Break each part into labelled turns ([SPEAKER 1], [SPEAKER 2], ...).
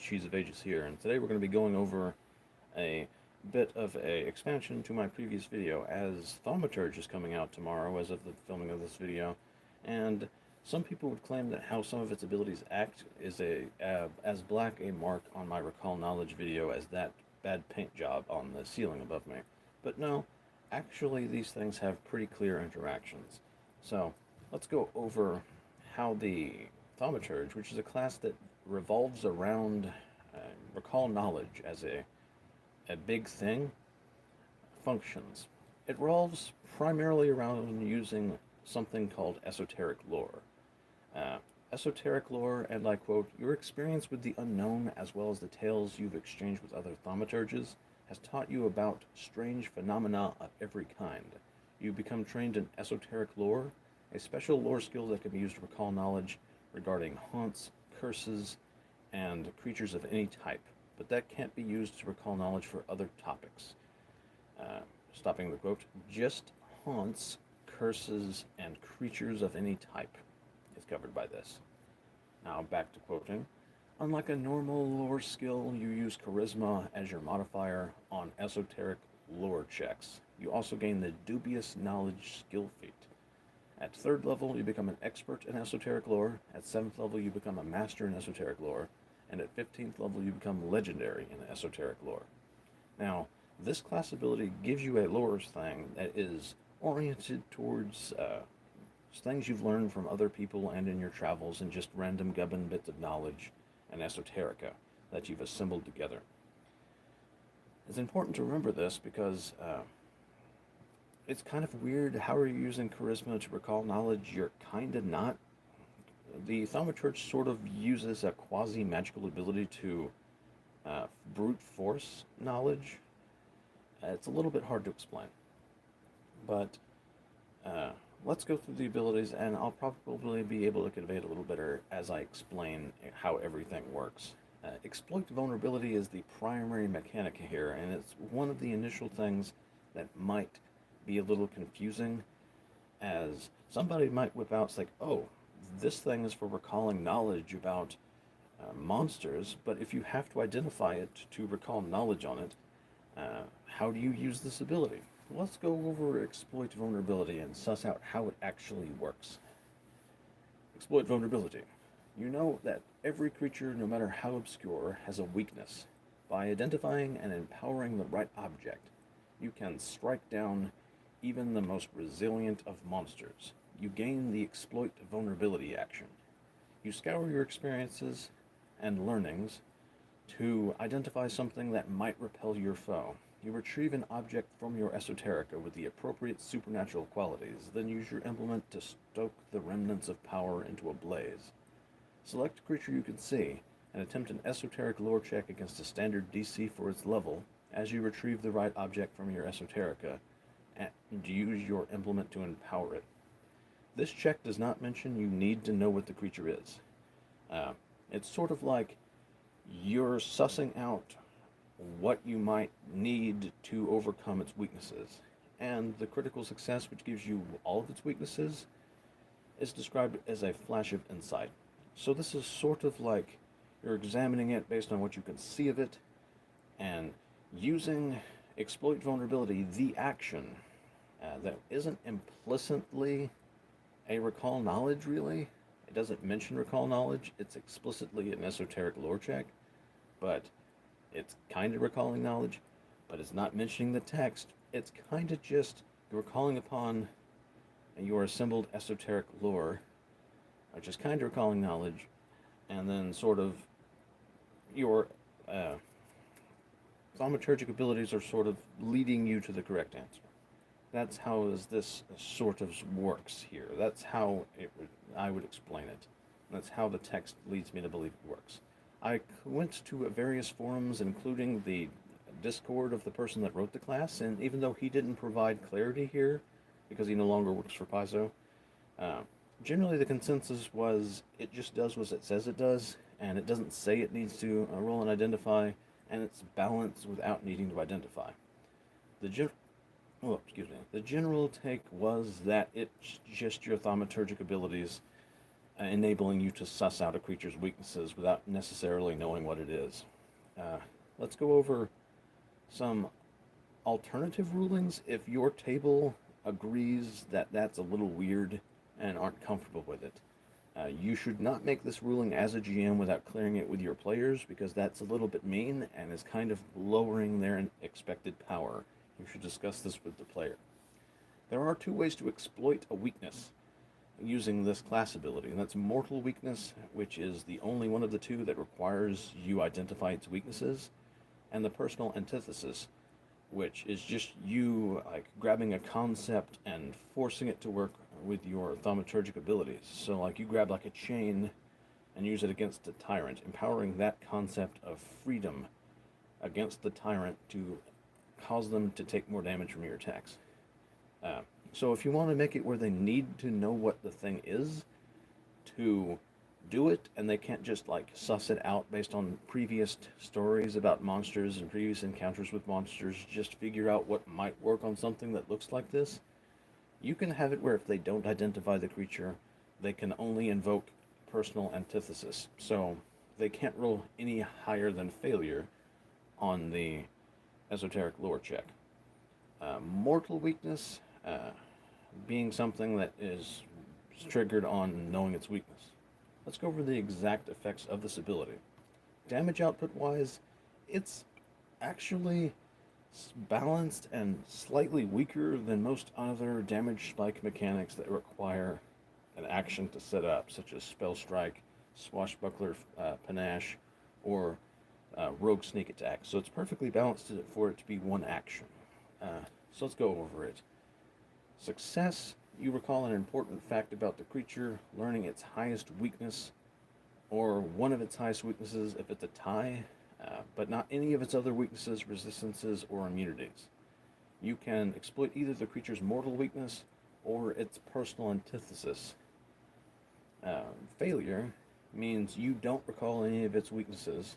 [SPEAKER 1] Cheese of Ages here, and today we're going to be going over a bit of a expansion to my previous video, as Thaumaturge is coming out tomorrow as of the filming of this video, and some people would claim that how some of its abilities act is as black a mark on my Recall Knowledge video as that bad paint job on the ceiling above me. But no, actually these things have pretty clear interactions. So, let's go over how the Thaumaturge, which is a class that revolves around recall knowledge as a big thing, functions. It revolves primarily around using something called Esoteric Lore. Uh, Esoteric Lore, and I quote, "Your experience with the unknown, as well as the tales you've exchanged with other Thaumaturges, has taught you about strange phenomena of every kind. You become trained in Esoteric Lore, a special lore skill that can be used to recall knowledge regarding haunts, curses, and creatures of any type, but that can't be used to recall knowledge for other topics." Stopping the quote, "Just haunts, curses, and creatures of any type is covered by this." Now back to quoting. "Unlike a normal lore skill, you use charisma as your modifier on esoteric lore checks. You also gain the dubious knowledge skill feat. At 3rd level, you become an expert in esoteric lore. At 7th level, you become a master in esoteric lore. And at 15th level, you become legendary in esoteric lore." Now, this class ability gives you a lore thing that is oriented towards things you've learned from other people and in your travels, and just random gubbin bits of knowledge and esoterica that you've assembled together. It's important to remember this because it's kind of weird. How are you using charisma to recall knowledge? You're kind of not. The Thaumaturge sort of uses a quasi-magical ability to brute force knowledge. It's a little bit hard to explain. But let's go through the abilities, and I'll probably be able to convey it a little better as I explain how everything works. Exploit vulnerability is the primary mechanic here, and it's one of the initial things that might be a little confusing, as somebody might whip out, it's like, oh, this thing is for recalling knowledge about monsters, but if you have to identify it to recall knowledge on it, how do you use this ability? Let's go over exploit vulnerability and suss out how it actually works. Exploit vulnerability. You know that every creature, no matter how obscure, has a weakness. By identifying and empowering the right object, you can strike down even the most resilient of monsters. You gain the exploit vulnerability action. You scour your experiences and learnings to identify something that might repel your foe. You retrieve an object from your esoterica with the appropriate supernatural qualities, then use your implement to stoke the remnants of power into a blaze. Select a creature you can see, and attempt an esoteric lore check against a standard DC for its level as you retrieve the right object from your esoterica, and use your implement to empower it. This check does not mention you need to know what the creature is. It's sort of like you're sussing out what you might need to overcome its weaknesses. And the critical success, which gives you all of its weaknesses, is described as a flash of insight. So this is sort of like you're examining it based on what you can see of it, and using exploit vulnerability, the action that isn't implicitly a recall knowledge, really. It doesn't mention recall knowledge. It's explicitly an esoteric lore check, but it's kind of recalling knowledge, but it's not mentioning the text. It's kind of just you're calling upon your assembled esoteric lore, which is kind of recalling knowledge, and then sort of your thaumaturgic abilities are sort of leading you to the correct answer. That's how this sort of works here. That's how I would explain it. That's how the text leads me to believe it works. I went to various forums, including the Discord of the person that wrote the class, and even though he didn't provide clarity here, because he no longer works for Paizo, generally the consensus was it just does what it says it does, and it doesn't say it needs to roll and identify, and it's balanced without needing to identify. The general take was that it's just your thaumaturgic abilities enabling you to suss out a creature's weaknesses without necessarily knowing what it is. Let's go over some alternative rulings if your table agrees that that's a little weird and aren't comfortable with it. You should not make this ruling as a GM without clearing it with your players, because that's a little bit mean and is kind of lowering their expected power. You should discuss this with the player. There are two ways to exploit a weakness using this class ability, and that's mortal weakness, which is the only one of the two that requires you identify its weaknesses, and the personal antithesis, which is just you like grabbing a concept and forcing it to work with your thaumaturgic abilities. So like you grab like a chain and use it against a tyrant, empowering that concept of freedom against the tyrant to cause them to take more damage from your attacks. So if you want to make it where they need to know what the thing is to do it, and they can't just like suss it out based on previous stories about monsters and previous encounters with monsters, just figure out what might work on something that looks like this, you can have it where if they don't identify the creature, they can only invoke personal antithesis. So they can't roll any higher than failure on the Esoteric Lore check. Mortal weakness being something that is triggered on knowing its weakness. Let's go over the exact effects of this ability. Damage output-wise, it's actually balanced and slightly weaker than most other damage spike mechanics that require an action to set up, such as Spell Strike, Swashbuckler Panache, or Rogue Sneak Attack. So it's perfectly balanced for it to be one action. So let's go over it. Success, you recall an important fact about the creature, learning its highest weakness, or one of its highest weaknesses if it's a tie, but not any of its other weaknesses, resistances, or immunities. You can exploit either the creature's mortal weakness or its personal antithesis. Failure means you don't recall any of its weaknesses,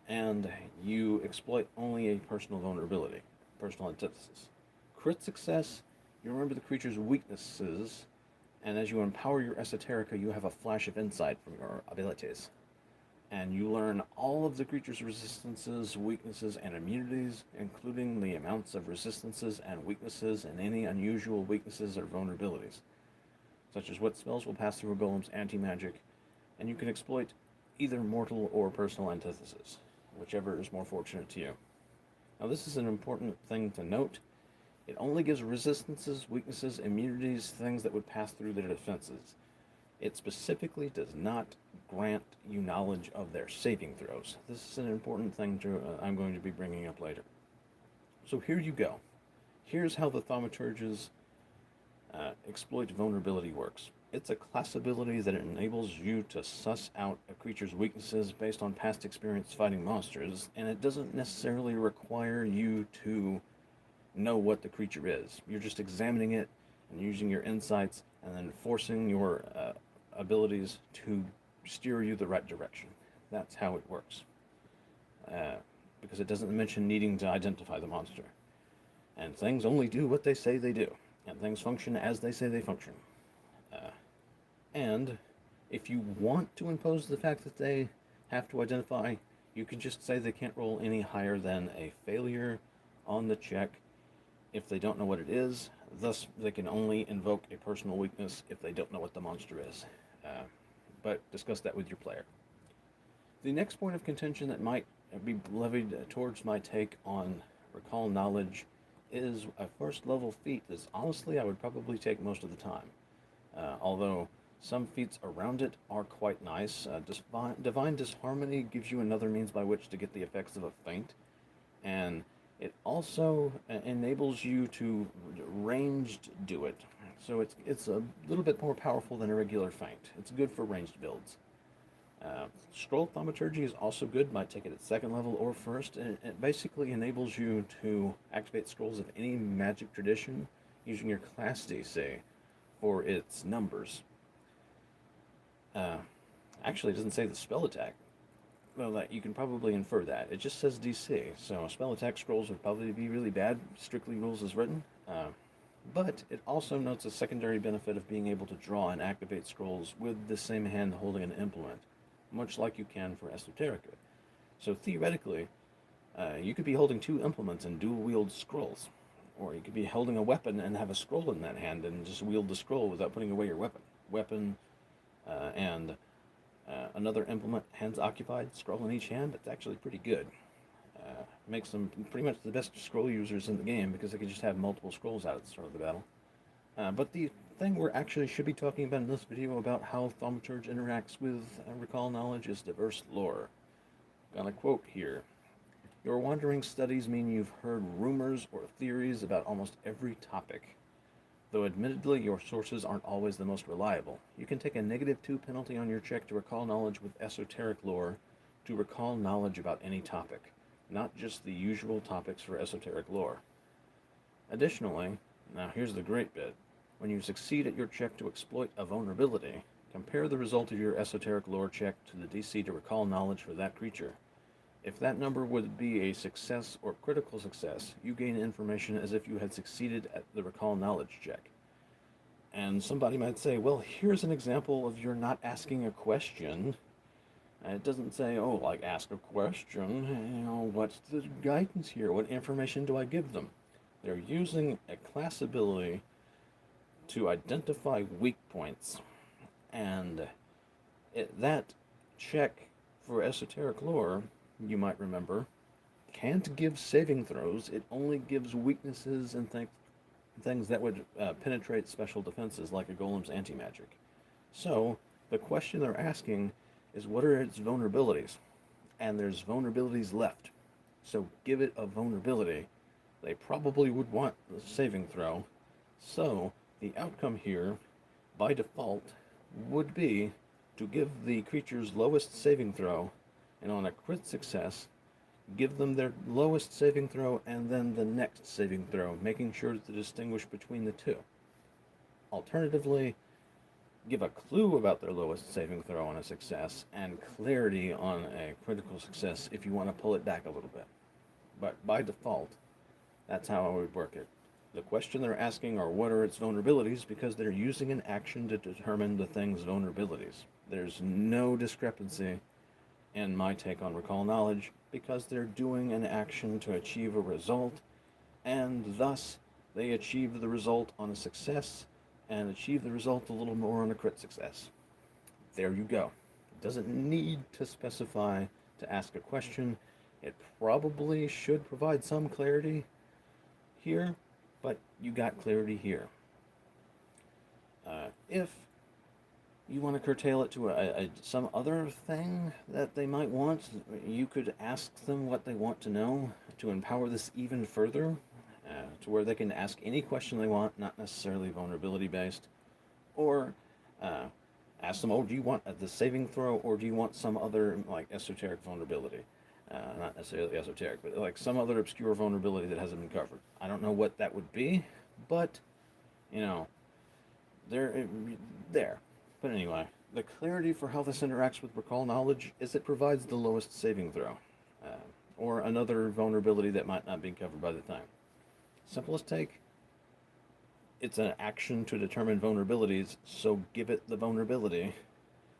[SPEAKER 1] and you exploit only a personal vulnerability, personal antithesis. Crit success, you remember the creature's weaknesses, and as you empower your Esoterica, you have a flash of insight from your abilities. And you learn all of the creature's resistances, weaknesses, and immunities, including the amounts of resistances and weaknesses and any unusual weaknesses or vulnerabilities, such as what spells will pass through a golem's anti-magic, and you can exploit either mortal or personal antithesis, whichever is more fortunate to you. Now this is an important thing to note. It only gives resistances, weaknesses, immunities, things that would pass through their defenses. It specifically does not grant you knowledge of their saving throws. This is an important thing I'm going to be bringing up later. So here you go. Here's how the Thaumaturge's exploit vulnerability works. It's a class ability that enables you to suss out a creature's weaknesses based on past experience fighting monsters, and it doesn't necessarily require you to know what the creature is. You're just examining it and using your insights and then forcing your abilities to steer you the right direction. That's how it works. Because it doesn't mention needing to identify the monster. And things only do what they say they do. And things function as they say they function. And if you want to impose the fact that they have to identify, you can just say they can't roll any higher than a failure on the check if they don't know what it is. Thus, they can only invoke a personal weakness if they don't know what the monster is. But discuss that with your player. The next point of contention that might be levied towards my take on recall knowledge is a first level feat that honestly I would probably take most of the time. Although some feats around it are quite nice. Divine Disharmony gives you another means by which to get the effects of a feint, and it also enables you to ranged do it. So it's a little bit more powerful than a regular feint. It's good for ranged builds. Scroll Thaumaturge is also good. Might take it at second level or first. And it basically enables you to activate scrolls of any magic tradition using your class DC for its numbers. Actually, it doesn't say the spell attack. Well, you can probably infer that. It just says DC, so spell attack scrolls would probably be really bad, strictly rules as written. But it also notes a secondary benefit of being able to draw and activate scrolls with the same hand holding an implement, much like you can for Esoterica. So theoretically, you could be holding two implements and dual wield scrolls. Or you could be holding a weapon and have a scroll in that hand and just wield the scroll without putting away your weapon. And another implement, hands occupied, scroll in each hand. It's actually pretty good. Makes them pretty much the best scroll users in the game because they can just have multiple scrolls out at the start of the battle. But the thing we're actually should be talking about in this video about how Thaumaturge interacts with Recall Knowledge is diverse lore. Got a quote here. Your wandering studies mean you've heard rumors or theories about almost every topic. Though admittedly your sources aren't always the most reliable, you can take a -2 penalty on your check to recall knowledge with Esoteric Lore to recall knowledge about any topic, not just the usual topics for Esoteric Lore. Additionally, now here's the great bit, when you succeed at your check to exploit a vulnerability, compare the result of your Esoteric Lore check to the DC to recall knowledge for that creature. If that number would be a success or critical success, you gain information as if you had succeeded at the recall knowledge check. And somebody might say, well, here's an example of you're not asking a question. It doesn't say, oh, like, ask a question. What's the guidance here? What information do I give them? They're using a class ability to identify weak points. And that check for Esoteric Lore, you might remember, can't give saving throws. It only gives weaknesses and things that would penetrate special defenses like a golem's anti-magic. So the question they're asking is, what are its vulnerabilities? And there's vulnerabilities left. So give it a vulnerability. They probably would want the saving throw. So the outcome here, by default, would be to give the creature's lowest saving throw, and on a crit success, give them their lowest saving throw and then the next saving throw, making sure to distinguish between the two. Alternatively, give a clue about their lowest saving throw on a success and clarity on a critical success if you want to pull it back a little bit. But by default, that's how I would work it. The question they're asking are, what are its vulnerabilities, because they're using an action to determine the thing's vulnerabilities. There's no discrepancy in my take on recall knowledge, because they're doing an action to achieve a result, and thus they achieve the result on a success and achieve the result a little more on a crit success. There you go. It doesn't need to specify to ask a question. It probably should provide some clarity here, but you got clarity here. If you want to curtail it to some other thing that they might want, you could ask them what they want to know to empower this even further, to where they can ask any question they want, not necessarily vulnerability based, or ask them, oh, do you want the saving throw, or do you want some other like esoteric vulnerability? Not necessarily esoteric, but like some other obscure vulnerability that hasn't been covered. I don't know what that would be, but they're there. But anyway, the clarity for how this interacts with recall knowledge is it provides the lowest saving throw, or another vulnerability that might not be covered by the thing. Simplest take, it's an action to determine vulnerabilities, so give it the vulnerability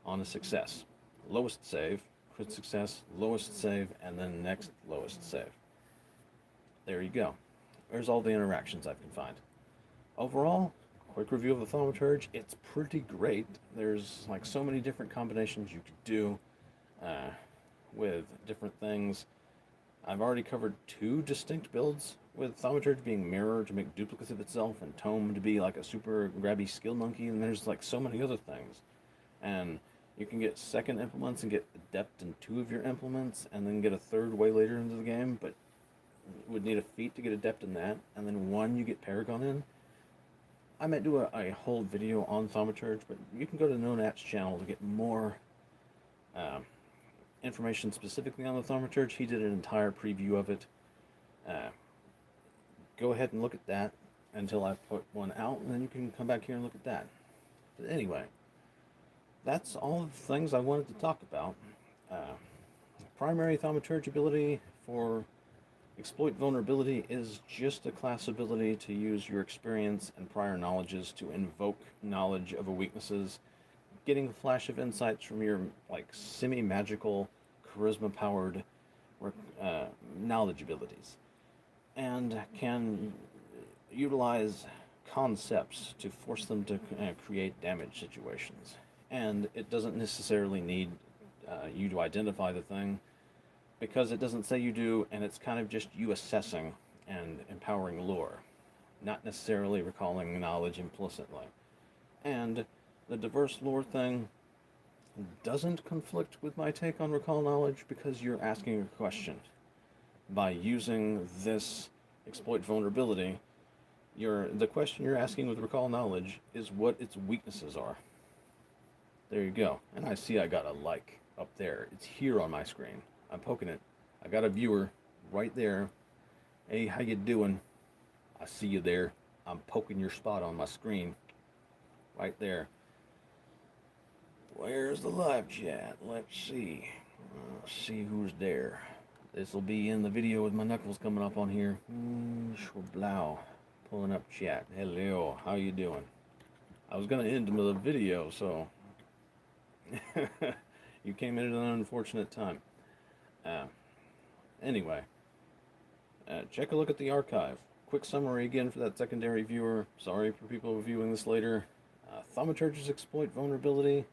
[SPEAKER 1] on a success. Lowest save, crit success, lowest save, and then next lowest save. There you go. There's all the interactions I can find. Overall, quick review of the Thaumaturge. It's pretty great. There's like so many different combinations you could do with different things. I've already covered 2 distinct builds, with Thaumaturge being Mirror to make duplicates of itself, and Tome to be like a super grabby skill monkey, and there's like so many other things. And you can get second implements and get adept in 2 of your implements, and then get a third way later into the game, but would need a feat to get adept in that, and then 1 you get Paragon in. I might do a whole video on Thaumaturge, but you can go to NoNat's channel to get more information specifically on the Thaumaturge. He did an entire preview of it. Go ahead and look at that until I put one out, and then you can come back here and look at that. But anyway, that's all the things I wanted to talk about. Primary Thaumaturge ability for Exploit vulnerability is just a class ability to use your experience and prior knowledges to invoke knowledge of a weaknesses, getting a flash of insights from your like semi-magical, charisma-powered knowledge abilities, and can utilize concepts to force them to create damage situations. And it doesn't necessarily need you to identify the thing because it doesn't say you do, and it's kind of just you assessing and empowering lore, not necessarily recalling knowledge implicitly. And the diverse lore thing doesn't conflict with my take on recall knowledge because you're asking a question. By using this exploit vulnerability, the question you're asking with recall knowledge is what its weaknesses are. There you go. And I see I got a like up there. It's here on my screen. I'm poking it. I got a viewer right there. Hey, how you doing? I see you there. I'm poking your spot on my screen. Right there. Where's the live chat? Let's see. Let's see who's there. This will be in the video with my knuckles coming up on here. Schwablau. Pulling up chat. Hello. How you doing? I was going to end the video, so... you came in at an unfortunate time. Anyway, check a look at the archive. Quick summary again for that secondary viewer. Sorry for people viewing this later. Thaumaturge's exploit vulnerability,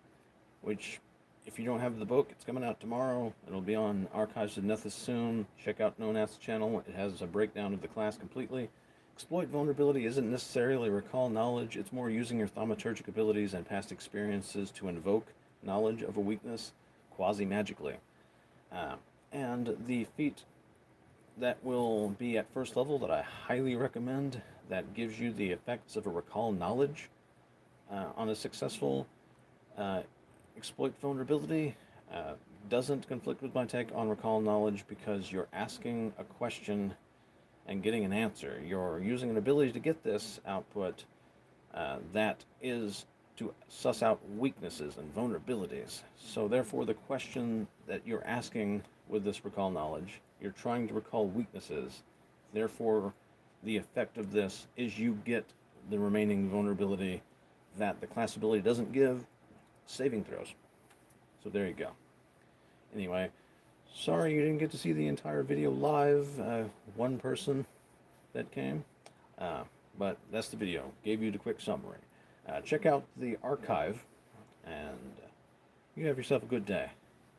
[SPEAKER 1] which, if you don't have the book, it's coming out tomorrow. It'll be on Archives of Nethys soon. Check out Known As channel. It has a breakdown of the class completely. Exploit vulnerability isn't necessarily recall knowledge. It's more using your thaumaturgic abilities and past experiences to invoke knowledge of a weakness quasi-magically. And the feat that will be at first level that I highly recommend, that gives you the effects of a recall knowledge on a successful exploit vulnerability, doesn't conflict with my take on recall knowledge because you're asking a question and getting an answer. You're using an ability to get this output that is to suss out weaknesses and vulnerabilities. So therefore the question that you're asking with this recall knowledge, you're trying to recall weaknesses. Therefore the effect of this is you get the remaining vulnerability that the class ability doesn't give, saving throws. So there you go. Anyway, sorry you didn't get to see the entire video live. One person that came, but that's the video. Gave you the quick summary. Check out the archive, and you have yourself a good day.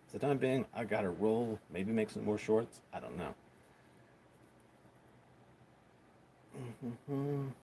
[SPEAKER 1] For the time being, I gotta roll. Maybe make some more shorts. I don't know.